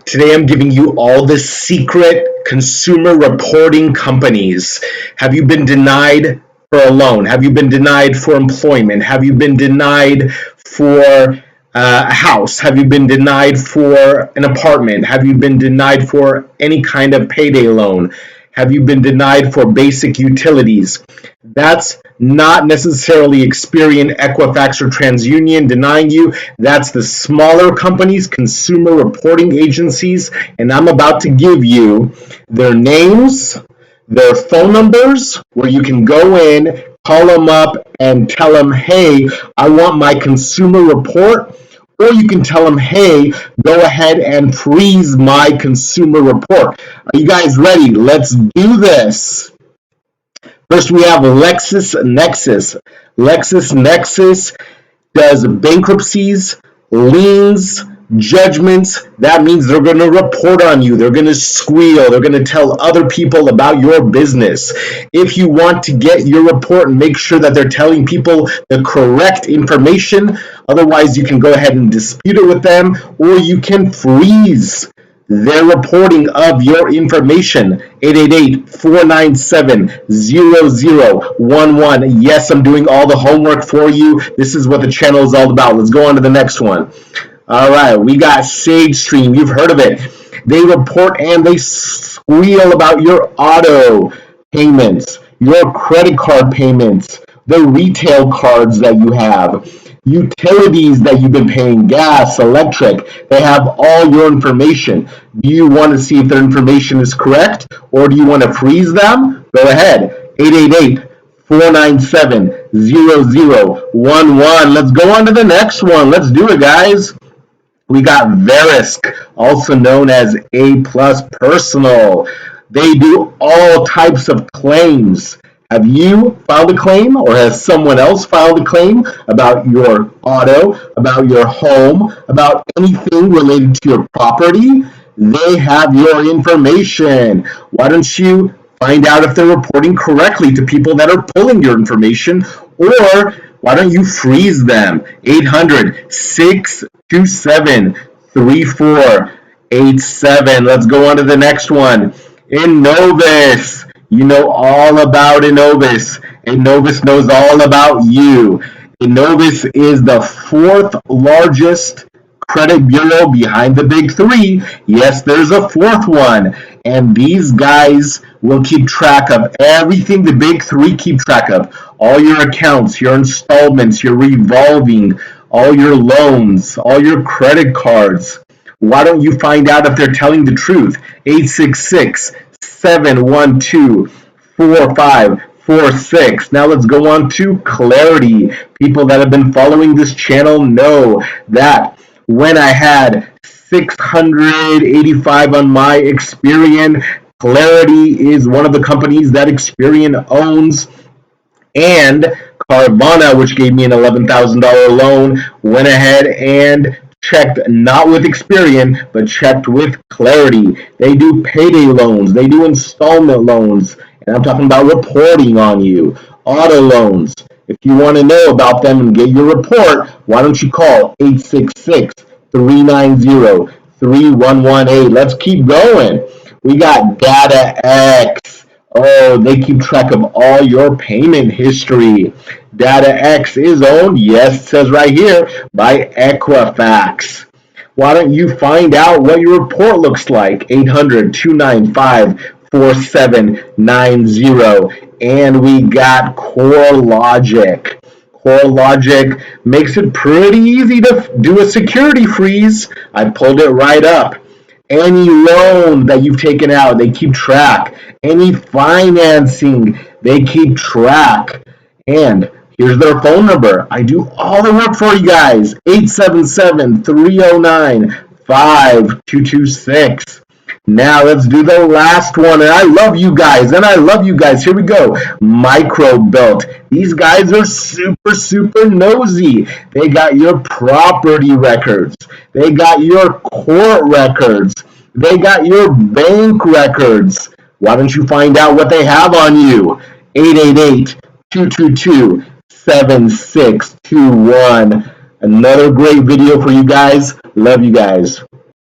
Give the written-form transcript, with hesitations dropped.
Today I'm giving you all the secret consumer reporting companies. Have you been denied for a loan? Have you been denied for employment? Have you been denied for a house? Have you been denied for an apartment? Have you been denied for any kind of payday loan? Have you been denied for basic utilities? That's not necessarily Experian, Equifax, or TransUnion denying you. That's the smaller companies, consumer reporting agencies, and I'm about to give you their names, their phone numbers, where you can go in, call them up, and tell them, hey, I want my consumer report. Or you can tell them, hey, go ahead and freeze my consumer report. Are you guys ready? Let's do this. First, we have Lexus Nexus. Lexus Nexus does bankruptcies, liens, judgments. That means they're going to report on you. They're going to squeal. They're going to tell other people about your business. If you want to get your report and make sure that they're telling people the correct information, otherwise you can go ahead and dispute it with them, or you can freeze their reporting of your information. 888-497-0011. Yes, I'm doing all the homework for you. This is what the channel is all about. Let's go on to the next one. All right, we got Shadestream. You've heard of it. They report and they squeal about your auto payments, your credit card payments, the retail cards that you have, utilities that you've been paying, gas, electric. They have all your information. Do you want to see if their information is correct, or do you want to freeze them? Go ahead. 888-497-0011. Let's go on to the next one. Let's do it, guys. We got Varisk, also known as A+ Personal. They do all types of claims. Have you filed a claim, or has someone else filed a claim about your auto, about your home, about anything related to your property? They have your information. Why don't you find out if they're reporting correctly to people that are pulling your information, or why don't you freeze them? 800-627-3487. Let's go on to the next one. In Novice. You know all about Novice, and Novice knows all about you. Novice is the fourth largest credit bureau behind the big three. Yes, there's a fourth one, and these guys will keep track of everything the big three keep track of. All your accounts, your installments, your revolving, all your loans, all your credit cards. Why don't you find out if they're telling the truth? 866-712-4546. Now let's go on to Clarity. People that have been following this channel know that when I had 685 on my Experian, Clarity is one of the companies that Experian owns. And Carvana, which gave me an $11,000 loan, went ahead and checked not with Experian, but checked with Clarity. They do payday loans, they do installment loans, and I'm talking about reporting on you. Auto loans. If you want to know about them and get your report, why don't you call 866-390-3118. Let's keep going. We got DataX. Oh, they keep track of all your payment history. DataX is owned, yes, it says right here, by Equifax. Why don't you find out what your report looks like? 800-295-4790. And we got CoreLogic. CoreLogic makes it pretty easy to do a security freeze. I pulled it right up. Any loan that you've taken out, they keep track. Any financing, they keep track. And here's their phone number. I do all the work for you guys. 877-309-5226. Now let's do the last one. And I love you guys. Here we go. Microbelt. These guys are super nosy. They got your property records. They got your court records. They got your bank records. Why don't you find out what they have on you? 888-222-7621. Another great video for you guys. Love you guys.